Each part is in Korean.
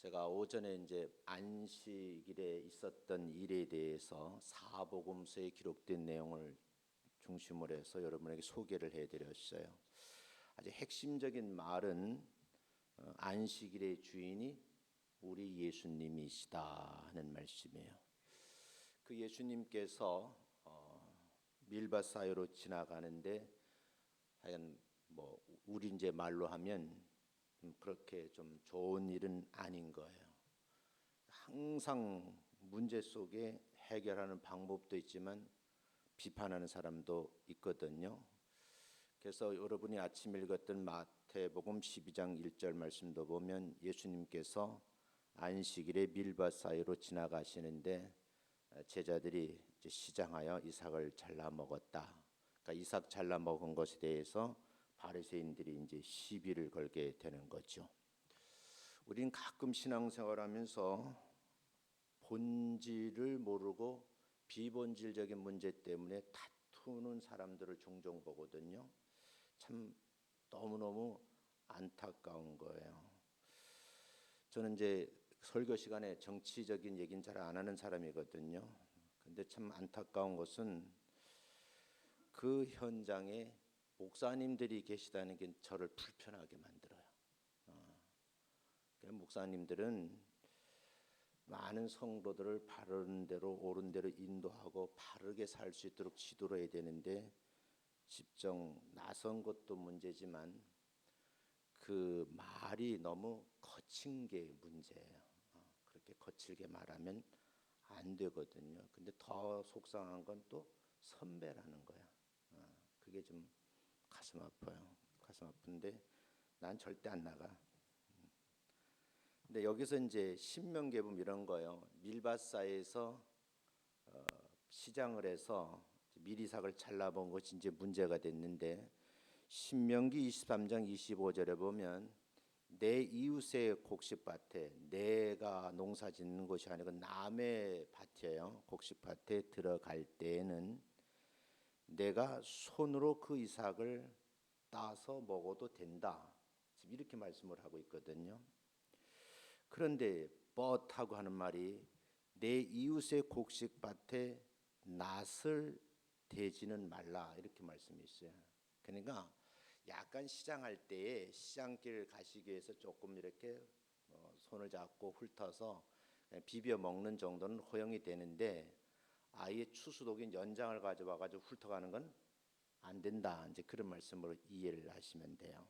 제가 오전에 이제 안식일에 있었던 일에 대해서 사복음서에 기록된 내용을 중심으로 해서 여러분에게 소개를 해드렸어요. 아주 핵심적인 말은 안식일의 주인이 우리 예수님이시다 하는 말씀이에요. 그 예수님께서 밀밭 사이로 지나가는데 하여간 뭐 우리 이제 말로 하면 그렇게 좀 좋은 일은 아닌 거예요. 항상 문제 속에 해결하는 방법도 있지만 비판하는 사람도 있거든요. 그래서 여러분이 아침 읽었던 마태복음 12장 1절 말씀도 보면 예수님께서 안식일에 밀밭 사이로 지나가시는데 제자들이 이제 시장하여 이삭을 잘라 먹었다. 그러니까 이삭 잘라 먹은 것에 대해서 바리새인들이 이제 시비를 걸게 되는 거죠. 우리는 가끔 신앙생활하면서 본질을 모르고 비본질적인 문제 때문에 다투는 사람들을 종종 보거든요. 참 너무너무 안타까운 거예요. 저는 이제 설교 시간에 정치적인 얘기는 잘 안 하는 사람이거든요. 근데 참 안타까운 것은 그 현장에 목사님들이 계시다는 게 저를 불편하게 만들어요. 목사님들은 많은 성도들을 바른 대로 옳은 대로 인도하고 바르게 살 수 있도록 지도를 해야 되는데 직접 나선 것도 문제지만 그 말이 너무 거친 게 문제예요. 그렇게 거칠게 말하면 안 되거든요. 근데 더 속상한 건 또 선배라는 거야. 그게 좀 가슴 아파요. 가슴 아픈데 난 절대 안 나가. 근데 여기서 이제 신명계범 이런 거요. 밀밭사이에서 시장을 해서 미리삭을 잘라본 것이 이제 문제가 됐는데 신명기 23장 25절에 보면 내 이웃의 곡식밭에 내가 농사짓는 것이 아니고 남의 밭이에요. 곡식밭에 들어갈 때에는 내가 손으로 그 이삭을 따서 먹어도 된다. 지금 이렇게 말씀을 하고 있거든요. 그런데 뻗하고 하는 말이 내 이웃의 곡식밭에 낫을 대지는 말라 이렇게 말씀이 있어요. 그러니까 약간 시장할 때에 시장길 가시기 위해서 조금 이렇게 손을 잡고 훑어서 비벼 먹는 정도는 허용이 되는데 아예 추수독인 연장을 가져와 가지고 훑어가는 건 안 된다. 이제 그런 말씀으로 이해를 하시면 돼요.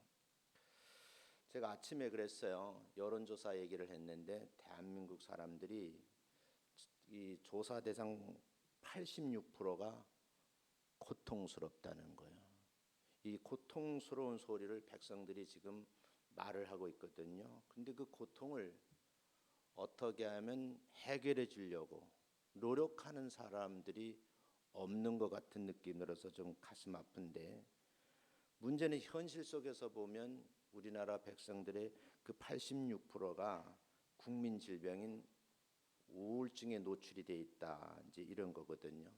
제가 아침에 그랬어요. 여론조사 얘기를 했는데 대한민국 사람들이 이 조사 대상 86%가 고통스럽다는 거예요. 이 고통스러운 소리를 백성들이 지금 말을 하고 있거든요. 근데 그 고통을 어떻게 하면 해결해 주려고 노력하는 사람들이 없는 것 같은 느낌이 들어서 좀 가슴 아픈데 문제는 현실 속에서 보면 우리나라 백성들의 그 86%가 국민 질병인 우울증에 노출이 돼 있다. 이제 이런 거거든요.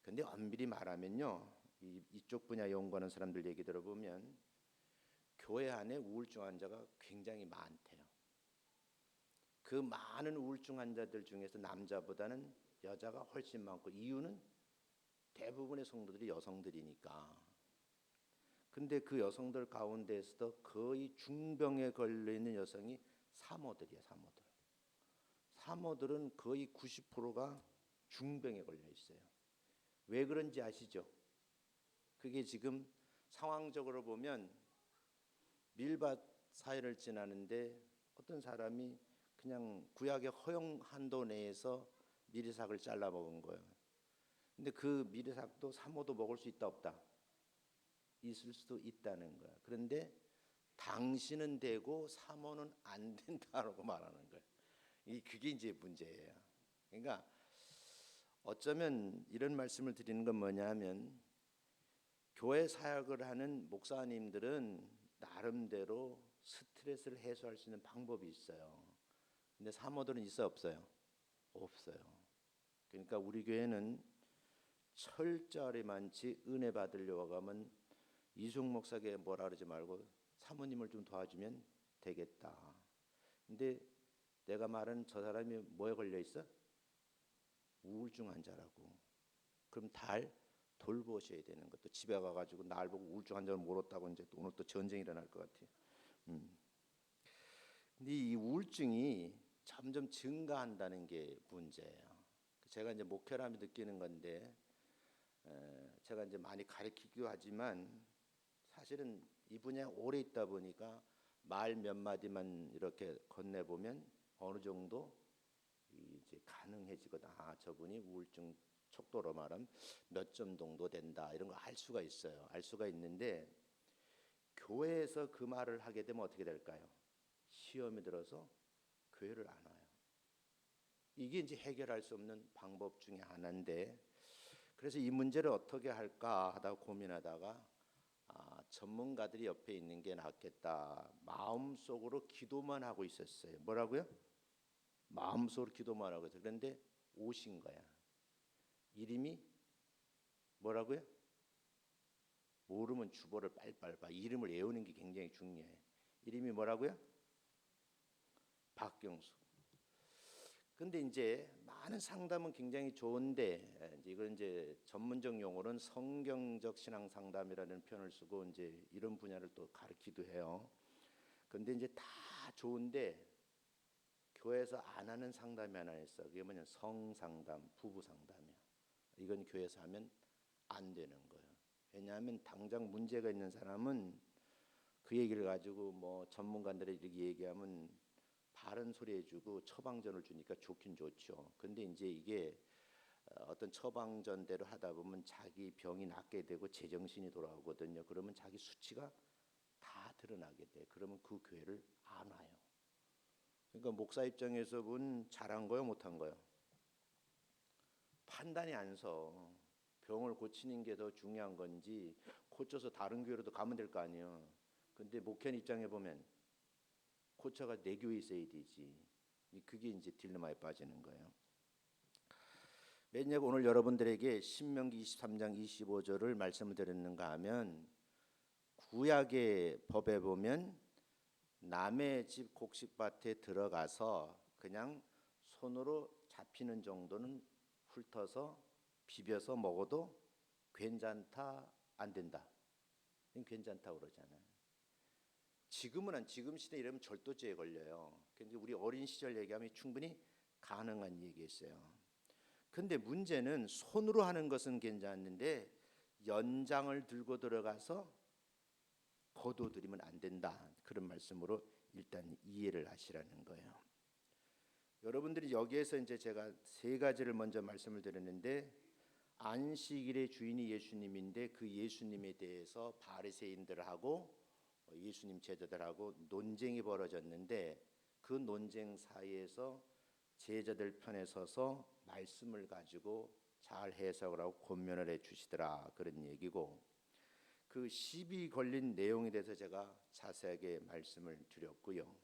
근데 엄밀히 말하면요. 이쪽 분야 연구하는 사람들 얘기 들어보면 교회 안에 우울증 환자가 굉장히 많대요. 그 많은 우울증 환자들 중에서 남자보다는 여자가 훨씬 많고 이유는 대부분의 성도들이 여성들이니까. 근데 그 여성들 가운데에서도 거의 중병에 걸려 있는 여성이 사모들이야, 사모들. 사모들은 거의 90%가 중병에 걸려 있어요. 왜 그런지 아시죠? 그게 지금 상황적으로 보면 밀밭 사이를 지나는데 어떤 사람이 그냥 구약의 허용 한도 내에서 미리삭을 잘라 먹은 거예요. 근데 그 미리삭도 사모도 먹을 수 있다 없다? 있을 수도 있다는 거야. 그런데 당신은 되고 사모는 안 된다라고 말하는 거예요. 그게 이제 문제예요. 그러니까 어쩌면 이런 말씀을 드리는 건 뭐냐면 교회 사역을 하는 목사님들은 나름대로 스트레스를 해소할 수 있는 방법이 있어요. 근데 사모들은 있어요, 없어요? 없어요. 그러니까 우리 교회는 철저히만치 은혜 받으려고 하면 이승 목사에게 뭐라 그러지 말고 사모님을 좀 도와주면 되겠다. 근데 내가 말하는 저 사람이 뭐에 걸려 있어? 우울증 환자라고. 그럼 달 돌보셔야 되는 것도 집에 가가지고 날 보고 우울증 환자를 몰았다고 이제 오늘 또 전쟁이 일어날 것 같아요. 근데 이 우울증이 점점 증가한다는 게 문제예요. 제가 이제 목회를 하며 느끼는 건데, 제가 이제 많이 가르치기도 하지만 사실은 이 분야에 오래 있다 보니까 말 몇 마디만 이렇게 건네보면 어느 정도 이제 가능해지거든. 아, 저분이 우울증 척도로 말하면 몇 점 정도 된다 이런 거 알 수가 있어요. 알 수가 있는데 교회에서 그 말을 하게 되면 어떻게 될까요? 시험이 들어서 교회를 안 와요. 이게 이제 해결할 수 없는 방법 중에 하나인데, 그래서 이 문제를 어떻게 할까 하다 고민하다가 전문가들이 옆에 있는 게 낫겠다. 마음속으로 기도만 하고 있었어요. 뭐라고요? 마음속으로 기도만 하고 있어요. 그런데 오신 거야. 이름이 뭐라고요? 모르면 주보를 빨빨 봐. 이름을 외우는 게 굉장히 중요해. 이름이 뭐라고요? 박경수. 근데 이제 많은 상담은 굉장히 좋은데, 이건 이제 전문적 용어로는 성경적 신앙 상담이라는 표현을 쓰고 이제 이런 분야를 또 가르치기도 해요. 근데 이제 다 좋은데 교회에서 안 하는 상담이 하나 있어. 그게 뭐냐? 성상담, 부부 상담이야. 이건 교회에서 하면 안 되는 거예요. 왜냐하면 당장 문제가 있는 사람은 그 얘기를 가지고 뭐 전문가들이 이렇게 얘기하면 바른 소리 해주고 처방전을 주니까 좋긴 좋죠. 근데 이제 이게 어떤 처방전대로 하다 보면 자기 병이 낫게 되고 제정신이 돌아오거든요. 그러면 자기 수치가 다 드러나게 돼. 그러면 그 교회를 안 와요. 그러니까 목사 입장에서 본 잘한 거요, 못한 거요? 판단이 안 서. 병을 고치는 게 더 중요한 건지 고쳐서 다른 교회로도 가면 될 거 아니에요. 근데 목회 입장에 보면 고쳐가 내 교회에 있어야 되지. 그게 이제 딜레마에 빠지는 거예요. 왜냐하면 오늘 여러분들에게 신명기 23장 25절을 말씀을 드렸는가 하면, 구약의 법에 보면 남의 집 곡식밭에 들어가서 그냥 손으로 잡히는 정도는 훑어서 비벼서 먹어도 괜찮다, 안 된다. 괜찮다고 그러잖아요. 지금은 지금 시대 이러면 절도죄에 걸려요. 근데 우리 어린 시절 얘기하면 충분히 가능한 얘기였어요. 근데 문제는 손으로 하는 것은 괜찮은데 연장을 들고 들어가서 거둬들이면 안 된다. 그런 말씀으로 일단 이해를 하시라는 거예요. 여러분들이 여기에서 이제 제가 세 가지를 먼저 말씀을 드렸는데, 안식일의 주인이 예수님인데 그 예수님에 대해서 바리새인들하고 예수님 제자들하고 논쟁이 벌어졌는데, 그 논쟁 사이에서 제자들 편에 서서 말씀을 가지고 잘 해석을 하고 권면을 해 주시더라, 그런 얘기고, 그 시비 걸린 내용에 대해서 제가 자세하게 말씀을 드렸고요.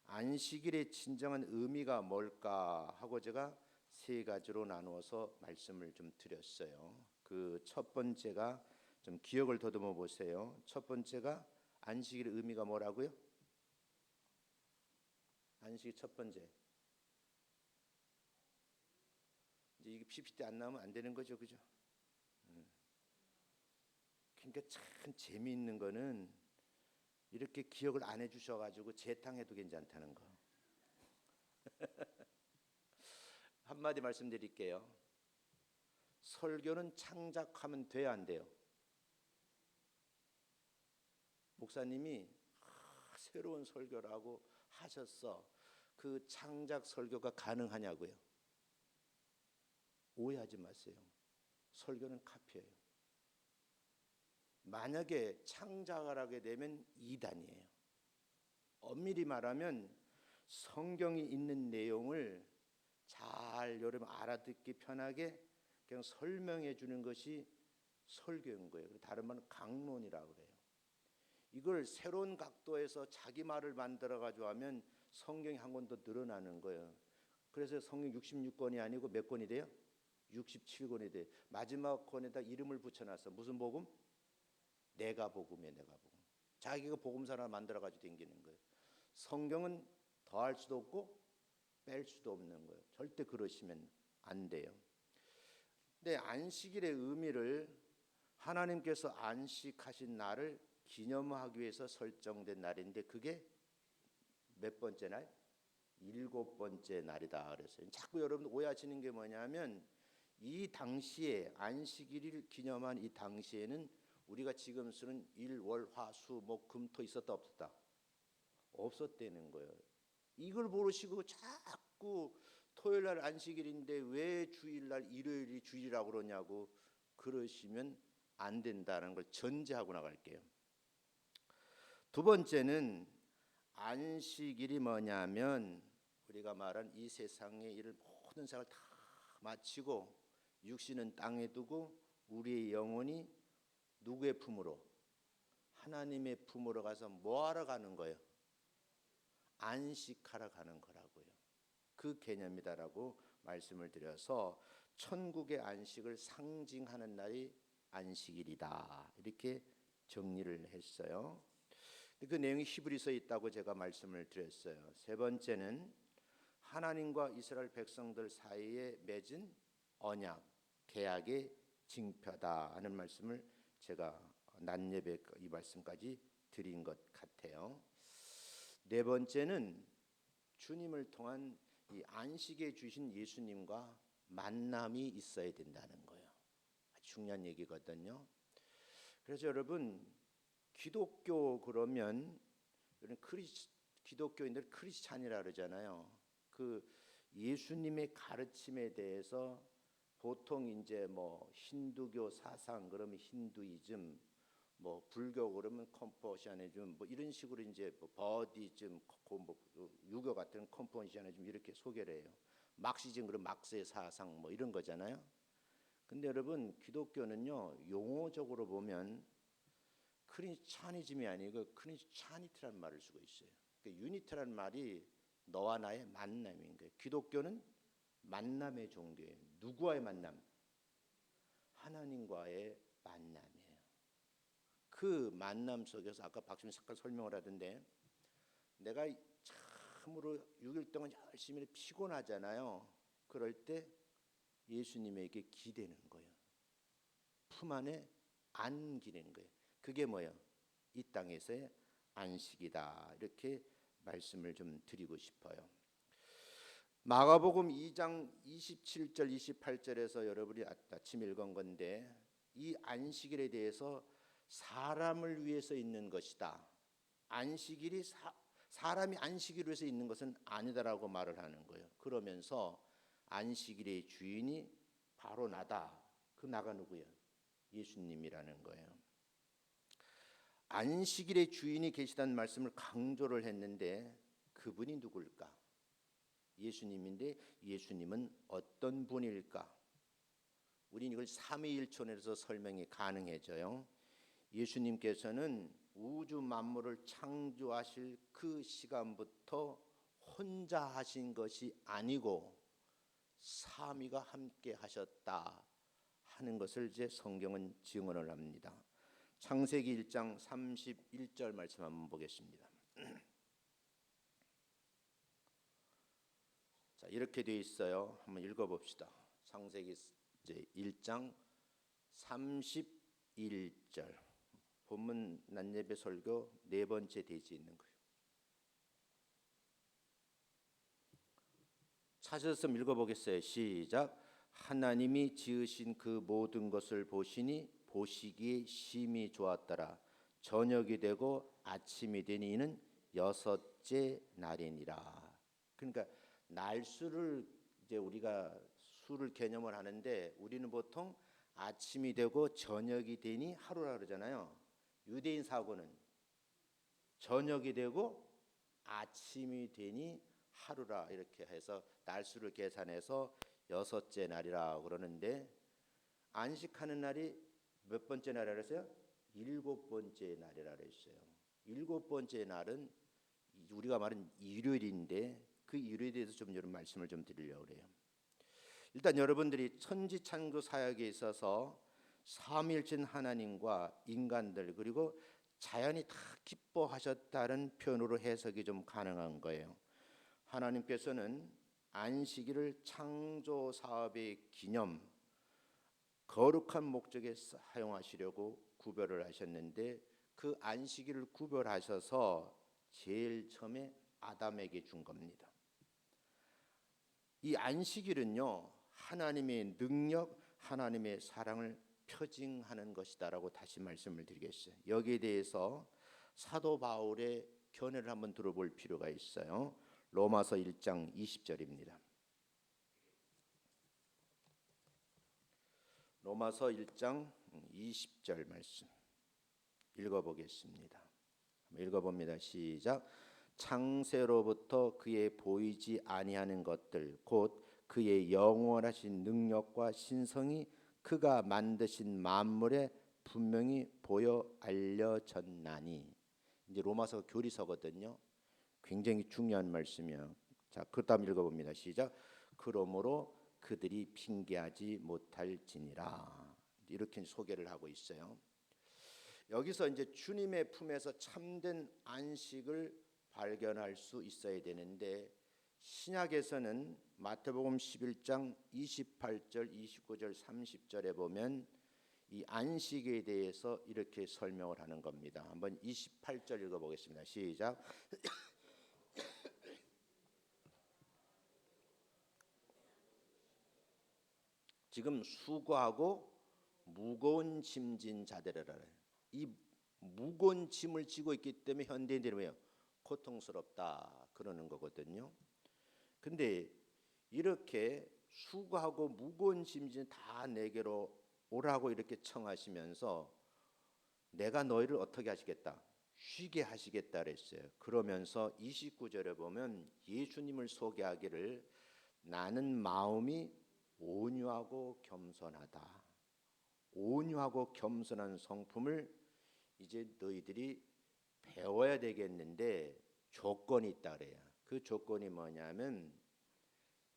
안식일의 진정한 의미가 뭘까 하고 제가 세 가지로 나누어서 말씀을 좀 드렸어요. 그 첫 번째가 좀 기억을 더듬어 보세요. 첫 번째가 안식일의 의미가 뭐라고요? 안식일 첫 번째. 이제 이게 PPT 안 나오면 안 되는 거죠, 그죠? 그러니까 참 재미있는 거는 이렇게 기억을 안 해주셔가지고 재탕해도 괜찮다는 거. 한마디 말씀드릴게요. 설교는 창작하면 돼야 안 돼요? 목사님이 새로운 설교라고 하셨어. 그 창작 설교가 가능하냐고요? 오해하지 마세요. 설교는 카피예요. 만약에 창작을 하게 되면 이단이에요. 엄밀히 말하면 성경이 있는 내용을 잘 여러분 알아듣기 편하게 그냥 설명해 주는 것이 설교인 거예요. 다른 말은 강론이라고 그래요. 이걸 새로운 각도에서 자기 말을 만들어 가지고 하면 성경이 한 권 더 늘어나는 거예요. 그래서 성경 66권이 아니고 몇 권이 돼요? 67권이 돼요. 마지막 권에다 이름을 붙여놨어. 무슨 복음? 내가 복음이에요. 내가 복음. 자기가 복음사를 만들어 가지고 댕기는 거예요. 성경은 더할 수도 없고 뺄 수도 없는 거예요. 절대 그러시면 안 돼요. 근데 안식일의 의미를 하나님께서 안식하신 날을 기념하기 위해서 설정된 날인데 그게 몇 번째 날? 7번째 날이다 그랬어요. 자꾸 여러분 오해하시는 게 뭐냐면 이 당시에 안식일을 기념한 이 당시에는 우리가 지금 쓰는 일, 월, 화, 수, 목, 금, 토 있었다 없었다? 없었다는 거예요. 이걸 모르시고 자꾸 토요일 날 안식일인데 왜 주일날 일요일이 주일이라고 그러냐고 그러시면 안 된다는 걸 전제하고 나갈게요. 두 번째는 안식일이 뭐냐면 우리가 말한 이 세상의 일을 모든 생활을 다 마치고 육신은 땅에 두고 우리의 영혼이 누구의 품으로? 하나님의 품으로 가서 뭐하러 가는 거예요? 안식하러 가는 거라고요. 그 개념이다라고 말씀을 드려서 천국의 안식을 상징하는 날이 안식일이다 이렇게 정리를 했어요. 그 내용이 히브리서에 있다고 제가 말씀을 드렸어요. 세 번째는 하나님과 이스라엘 백성들 사이에 맺은 언약, 계약의 징표다 하는 말씀을 제가 낮예배 이 말씀까지 드린 것 같아요. 네 번째는 주님을 통한 이 안식에 주신 예수님과 만남이 있어야 된다는 거예요. 아주 중요한 얘기거든요. 그래서 여러분 기독교 그러면 기독교인들 크리스찬이라 그러잖아요. 그 예수님의 가르침에 대해서 보통 이제 뭐 힌두교 사상 그러면 힌두이즘, 뭐 불교 그러면 컴포시아니즘, 뭐 이런 식으로 이제 뭐 버디즘, 유교 같은 컴포시아니즘 이렇게 소개를 해요. 막시즘 그러면 막스의 사상 뭐 이런 거잖아요. 근데 여러분 기독교는요 용어적으로 보면 크리스찬이즘이 아니고 크리스찬이티라는 말을 쓰고 있어요. 그러니까 유니티라는 말이 너와 나의 만남인 거예요. 기독교는 만남의 종교예요. 누구와의 만남? 하나님과의 만남이에요. 그 만남 속에서 아까 박수님 잠깐 설명을 하던데 내가 참으로 6일 동안 열심히 피곤하잖아요. 그럴 때 예수님에게 기대는 거예요. 품 안에 안기는 거예요. 그게 뭐예요? 이 땅에서의 안식이다. 이렇게 말씀을 좀 드리고 싶어요. 마가복음 2장 27절 28절에서 여러분이 아침 읽은 건데 이 안식일에 대해서 사람을 위해서 있는 것이다. 안식일이 사람이 안식일을 위해서 있는 것은 아니다라고 말을 하는 거예요. 그러면서 안식일의 주인이 바로 나다. 그 나가 누구예요? 예수님이라는 거예요. 안식일의 주인이 계시다는 말씀을 강조를 했는데 그분이 누굴까? 예수님인데 예수님은 어떤 분일까? 우리는 이걸 삼위일천에서 설명이 가능해져요. 예수님께서는 우주 만물을 창조하실 그 시간부터 혼자 하신 것이 아니고 삼위가 함께 하셨다 하는 것을 이제 성경은 증언을 합니다. 창세기 1장 31절 말씀 한번 보겠습니다. 자, 이렇게 되어 있어요. 한번 읽어봅시다. 창세기 이제 1장 31절. 본문 낮예배 설교 네 번째 대지 있는 거예요. 찾아서 읽어보겠어요. 시작. 하나님이 지으신 그 모든 것을 보시니 보시기에 심히 좋았더라. 저녁이 되고 아침이 되니 이는 여섯째 날이니라. 그러니까 날수를 이제 우리가 수를 개념을 하는데 우리는 보통 아침이 되고 저녁이 되니 하루라 그러잖아요. 유대인 사고는 저녁이 되고 아침이 되니 하루라 이렇게 해서 날수를 계산해서 여섯째 날이라 그러는데 안식하는 날이 몇 번째 날이라 그랬어요? 7번째 날이라 그랬어요. 7번째 날은 우리가 말하는 일요일인데 그 일요일에 대해서 좀 여러분 말씀을 좀 드리려고 그래요. 일단 여러분들이 천지창조 사역에 있어서 삼위일신 하나님과 인간들 그리고 자연이 다 기뻐하셨다는 표현으로 해석이 좀 가능한 거예요. 하나님께서는 안식일을 창조 사업의 기념, 거룩한 목적에 사용하시려고 구별을 하셨는데 그 안식일을 구별하셔서 제일 처음에 아담에게 준 겁니다. 이 안식일은요, 하나님의 능력, 하나님의 사랑을 표징하는 것이다라고 다시 말씀을 드리겠어요. 여기에 대해서 사도 바울의 견해를 한번 들어볼 필요가 있어요. 로마서 1장 20절입니다. 로마서 1장 20절 말씀 읽어보겠습니다. 읽어봅니다. 시작. 창세로부터 그의 보이지 아니하는 것들 곧 그의 영원하신 능력과 신성이 그가 만드신 만물에 분명히 보여 알려졌나니. 이제 로마서 교리서거든요. 굉장히 중요한 말씀이에요. 자, 그다음 읽어봅니다. 시작. 그러므로 그들이 핑계하지 못할지니라. 이렇게 소개를 하고 있어요. 여기서 이제 주님의 품에서 참된 안식을 발견할 수 있어야 되는데 신약에서는 마태복음 11장 28절, 29절, 30절에 보면 이 안식에 대해서 이렇게 설명을 하는 겁니다. 한번 28절 읽어보겠습니다. 시작. 지금 수고하고 무거운 짐진 자들이라. 이 무거운 짐을 지고 있기 때문에 현대인들이 왜요? 고통스럽다 그러는 거거든요. 근데 이렇게 수고하고 무거운 짐진 다 내게로 오라고 이렇게 청하시면서 내가 너희를 어떻게 하시겠다? 쉬게 하시겠다 그랬어요. 그러면서 29절에 보면 예수님을 소개하기를 나는 마음이 온유하고 겸손하다. 온유하고 겸손한 성품을 이제 너희들이 배워야 되겠는데 조건이 있다 그래요. 그 조건이 뭐냐면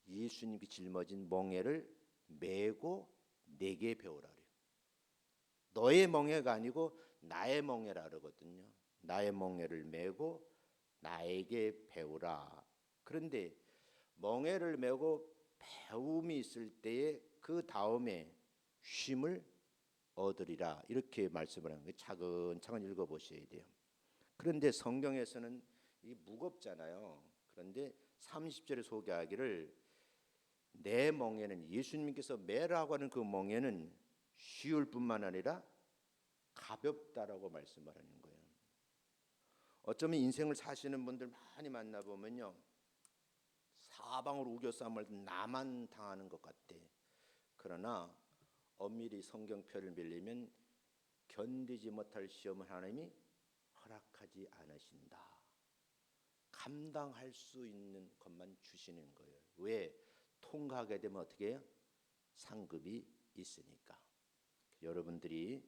예수님이 짊어진 멍에를 메고 내게 배우라 그래요. 너의 멍에가 아니고 나의 멍에라 그러거든요. 나의 멍에를 메고 나에게 배우라. 그런데 멍에를 메고 배움이 있을 때에 그 다음에 쉼을 얻으리라 이렇게 말씀을 하는 거예요. 차근차근 읽어보셔야 돼요. 그런데 성경에서는 이 무겁잖아요. 그런데 30절에 소개하기를 내 멍에는 예수님께서 매라고 하는 그 멍에는 쉬울 뿐만 아니라 가볍다라고 말씀을 하는 거예요. 어쩌면 인생을 사시는 분들 많이 만나보면요, 사방으로 우겨싸움을 나만 당하는 것 같대. 그러나 엄밀히 성경표를 빌리면 견디지 못할 시험을 하나님이 허락하지 않으신다. 감당할 수 있는 것만 주시는 거예요. 왜? 통과하게 되면 어떻게 해요? 상급이 있으니까. 여러분들이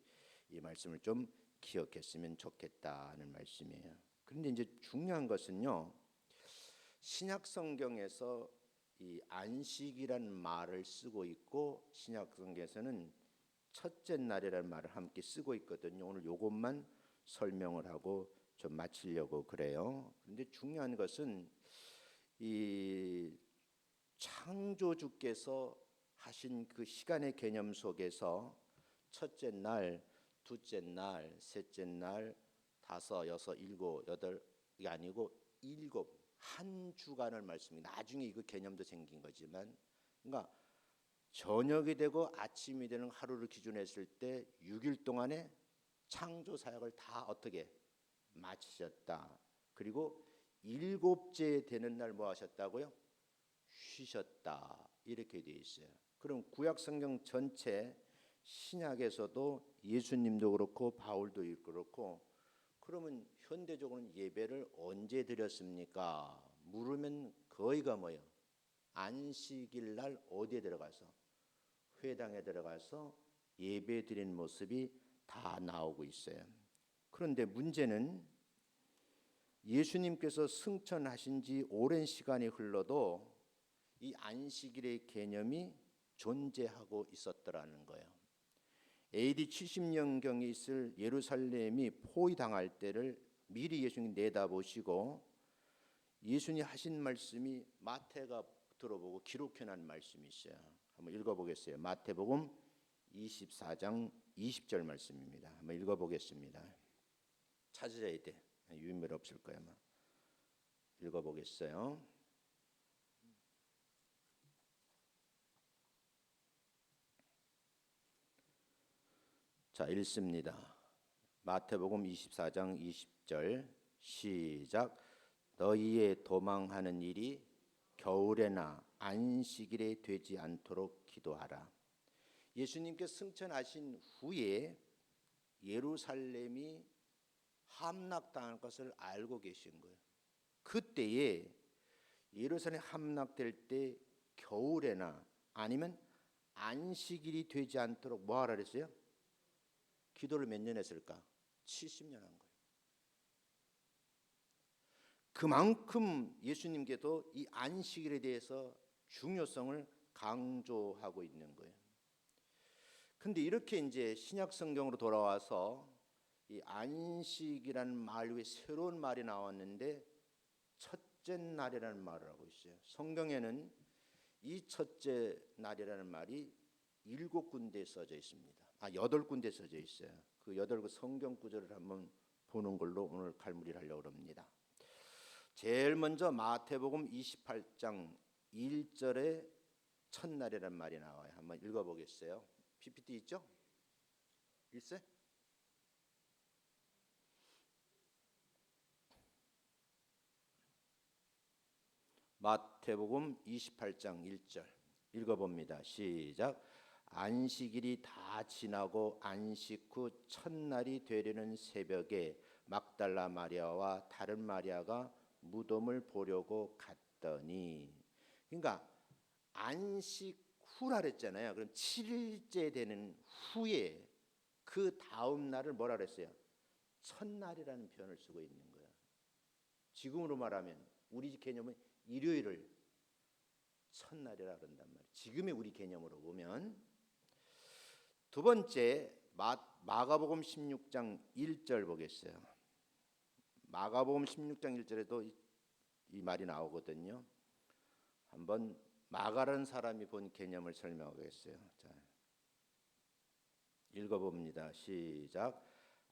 이 말씀을 좀 기억했으면 좋겠다는 말씀이에요. 그런데 이제 중요한 것은요, 신약 성경에서 이 안식이라는 말을 쓰고 있고 신약 성경에서는 첫째 날이라는 말을 함께 쓰고 있거든요. 오늘 이것만 설명을 하고 좀 마치려고 그래요. 그런데 중요한 것은 이 창조주께서 하신 그 시간의 개념 속에서 첫째 날, 둘째 날, 셋째 날, 다섯, 여섯, 일곱, 여덟이 아니고 일곱 한 주간을 말씀이 나중에 이거 개념도 생긴 거지만, 그러니까 저녁이 되고 아침이 되는 하루를 기준했을 때 6일 동안에 창조 사역을 다 어떻게 마치셨다. 그리고 일곱째 되는 날 뭐 하셨다고요? 쉬셨다. 이렇게 되어 있어요. 그럼 구약 성경 전체 신약에서도 예수님도 그렇고 바울도 그렇고, 그러면 현대적으로는 예배를 언제 드렸습니까? 물으면 거의가 뭐예요? 안식일 날 어디에 들어가서 회당에 들어가서 예배 드리는 모습이 다 나오고 있어요. 그런데 문제는 예수님께서 승천하신 지 오랜 시간이 흘러도 이 안식일의 개념이 존재하고 있었더라는 거예요. AD 70년경에 있을 예루살렘이 포위당할 때를 미리 예수님이 내다보시고 예수님이 하신 말씀이 마태가 들어보고 기록해 난 말씀이 있어요. 한번 읽어보겠어요. 마태복음 24장 20절 말씀입니다. 한번 읽어보겠습니다. 찾으셔야 돼. 유인물 없을 거야 아마. 읽어보겠어요. 자, 읽습니다. 마태복음 24장 20절 시작. 너희의 도망하는 일이 겨울에나 안식일에 되지 않도록 기도하라. 예수님께서 승천하신 후에 예루살렘이 함락당할 것을 알고 계신 거예요. 그때에 예루살렘 함락될 때 겨울에나 아니면 안식일이 되지 않도록 뭐 하라 그랬어요? 기도를 몇 년 했을까? 70년 한 거예요. 그만큼 예수님께도 이 안식일에 대해서 중요성을 강조하고 있는 거예요. 근데 이렇게 이제 신약 성경으로 돌아와서 이 안식이라는 말 외에 새로운 말이 나왔는데 첫째 날이라는 말을 하고 있어요. 성경에는 이 첫째 날이라는 말이 7군데 써져 있습니다. 8군데 써져 있어요. 그 8그 성경 구절을 한번 보는 걸로 오늘 갈무리를 하려고 합니다. 제일 먼저 마태복음 28장 1절에 첫날이라는 말이 나와요. 한번 읽어보겠어요. PPT 있죠? 있어요? 마태복음 28장 1절 읽어봅니다. 시작. 안식일이 다 지나고 안식 후 첫날이 되려는 새벽에 막달라 마리아와 다른 마리아가 무덤을 보려고 갔더니, 그러니까 안식 후라 그랬잖아요. 그럼 7일째 되는 후에 그 다음 날을 뭐라 그랬어요? 첫날이라는 표현을 쓰고 있는 거예요. 지금으로 말하면 우리 개념은 일요일을 첫날이라 그런단 말이에요. 지금의 우리 개념으로 보면. 두 번째 마가복음 16장 1절 보겠어요. 마가복음 16장 1절에도 이 말이 나오거든요. 한번 마가라는 사람이 본 개념을 설명하겠어요. 자, 읽어봅니다. 시작.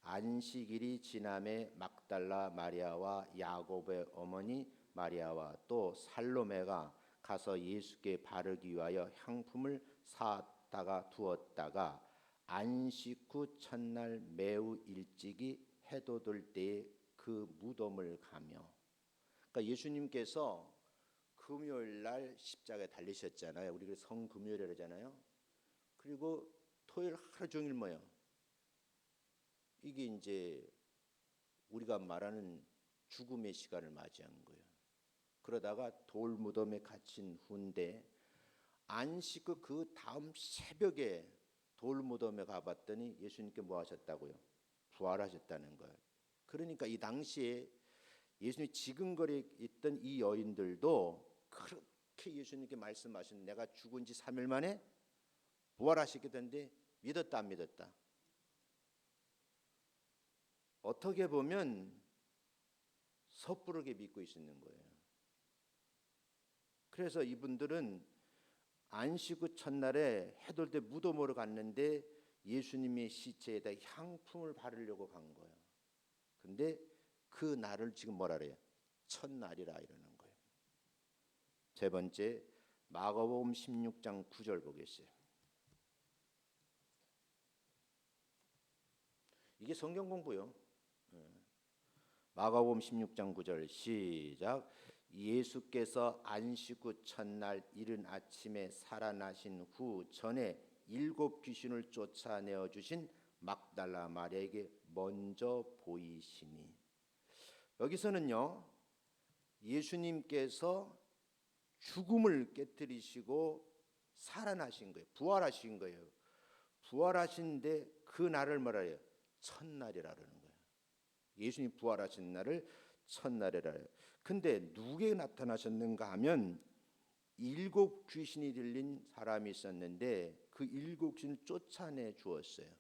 안식일이 지남에 막달라 마리아와 야곱의 어머니 마리아와 또 살로메가 가서 예수께 바르기 위하여 향품을 사다가 두었다가 안식 후 첫날 매우 일찍이 해도 들 때에 그 무덤을 가며. 그러니까 예수님께서 금요일 날 십자가에 달리셨잖아요. 우리 성금요일이라 그러잖아요. 그리고 토요일 하루 종일 뭐요? 이게 이제 우리가 말하는 죽음의 시간을 맞이한 거예요. 그러다가 돌무덤에 갇힌 후인데 안식 후 그 다음 새벽에 돌무덤에 가봤더니 예수님께 뭐 하셨다고요? 부활하셨다는 거예요. 그러니까 이 당시에 예수님이 지근거리에 있던 이 여인들도 그렇게 예수님께 말씀하신 내가 죽은 지 3일 만에 부활하시게 된데 믿었다 안 믿었다? 어떻게 보면 섣부르게 믿고 있는 거예요. 그래서 이분들은 안식 후 첫날에 해돌 때 무덤으로 갔는데 예수님의 시체에다 향품을 바르려고 간 거예요. 근데 그 날을 지금 뭐라 그래요? 첫날이라 이러는 거예요. 세 번째 마가복음 16장 9절 보겠어요. 이게 성경 공부요. 마가복음 16장 9절 시작. 예수께서 안식 후 첫날 이른 아침에 살아나신 후 전에 7 귀신을 쫓아내어 주신 막달라 마리아에게 먼저 보이시니. 여기서는요, 예수님께서 죽음을 깨뜨리시고 살아나신 거예요. 부활하신 거예요. 부활하신데 그 날을 뭐라 해요? 첫날이라는 거예요. 예수님 부활하신 날을 첫날이라 해요. 근데 누구에게 나타나셨는가 하면 7 귀신이 들린 사람이 있었는데 그 7 귀신을 쫓아내 주었어요.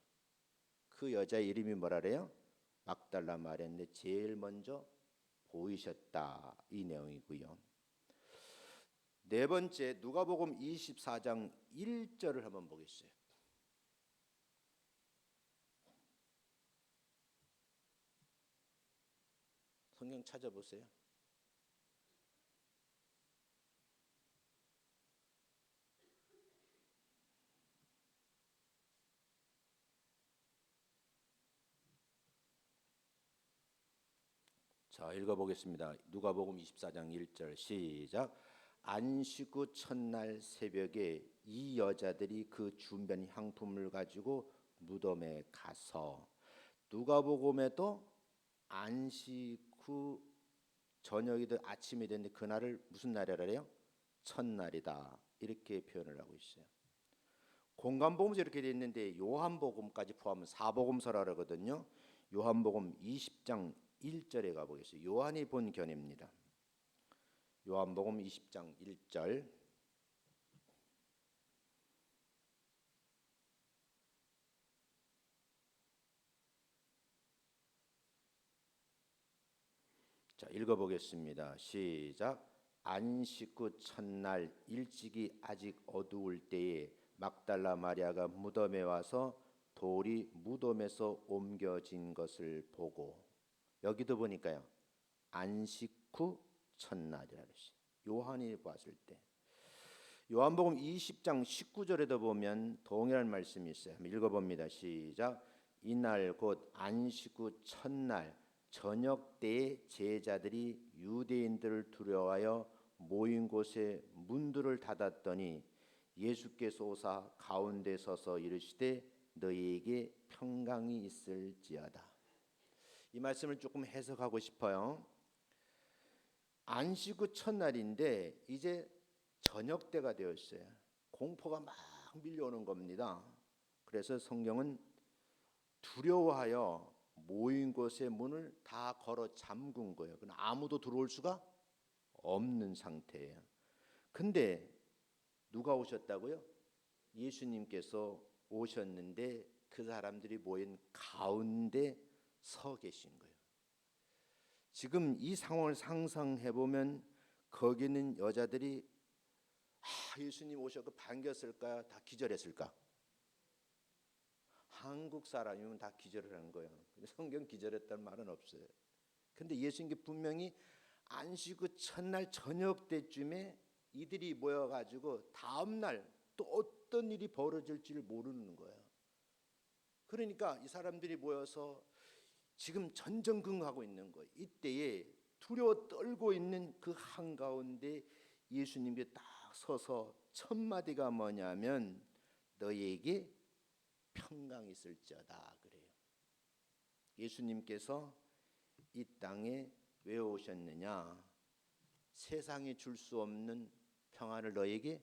그 여자 이름이 뭐라 그래요? 막달라 마리아인데 제일 먼저 보이셨다 이 내용이고요. 네 번째 누가복음 24장 1절을 한번 보겠어요. 성경 찾아보세요. 자, 읽어보겠습니다. 누가복음 24장 1절 시작. 안식 후 첫날 새벽에 이 여자들이 그 준비한 향품을 가지고 무덤에 가서, 누가복음에도 안식 후 저녁이 돼 아침이 됐는데 그날을 무슨 날이라 그래요? 첫날이다, 이렇게 표현을 하고 있어요. 공관복음서 이렇게 되어 있는데 요한복음까지 포함하면 사복음서라 그러거든요. 요한복음 20장 1절에 가보겠습니다. 요한이 본 견해입니다. 요한복음 20장 1절. 자, 읽어보겠습니다. 시작. 안식 후 첫날 일찍이 아직 어두울 때에 막달라 마리아가 무덤에 와서 돌이 무덤에서 옮겨진 것을 보고, 여기도 보니까요, 안식 후 첫날이라 그랬어요. 요한이 봤을 때. 요한복음 20장 19절에도 보면 동일한 말씀이 있어요. 한번 읽어봅니다. 시작. 이날 곧 안식 후 첫날 저녁 때에 제자들이 유대인들을 두려워하여 모인 곳에 문들을 닫았더니 예수께서 오사 가운데 서서 이르시되 너희에게 평강이 있을지어다. 이 말씀을 조금 해석하고 싶어요. 안식 후 첫날인데 이제 저녁 때가 되었어요. 공포가 막 밀려오는 겁니다. 그래서 성경은 두려워하여 모인 곳의 문을 다 걸어 잠근 거예요. 아무도 들어올 수가 없는 상태예요. 근데 누가 오셨다고요? 예수님께서 오셨는데 그 사람들이 모인 가운데 서 계신 거예요. 지금 이 상황을 상상해 보면 거기는 여자들이 예수님 오셔서 반겼을까? 다 기절했을까? 한국 사람이면 다 기절을 하는 거예요. 근데 성경 기절했다는 말은 없어요. 근데 예수님께 분명히 안식 후 첫날 저녁 때쯤에 이들이 모여가지고 다음날 또 어떤 일이 벌어질지를 모르는 거예요. 그러니까 이 사람들이 모여서 지금 전전긍긍하고 있는 거예요. 이때에 두려워 떨고 있는 그 한가운데 예수님께 딱 서서 첫 마디가 뭐냐면 너희에게 평강이 있을지어다 그래요. 예수님께서 이 땅에 왜 오셨느냐? 세상이 줄 수 없는 평안을 너에게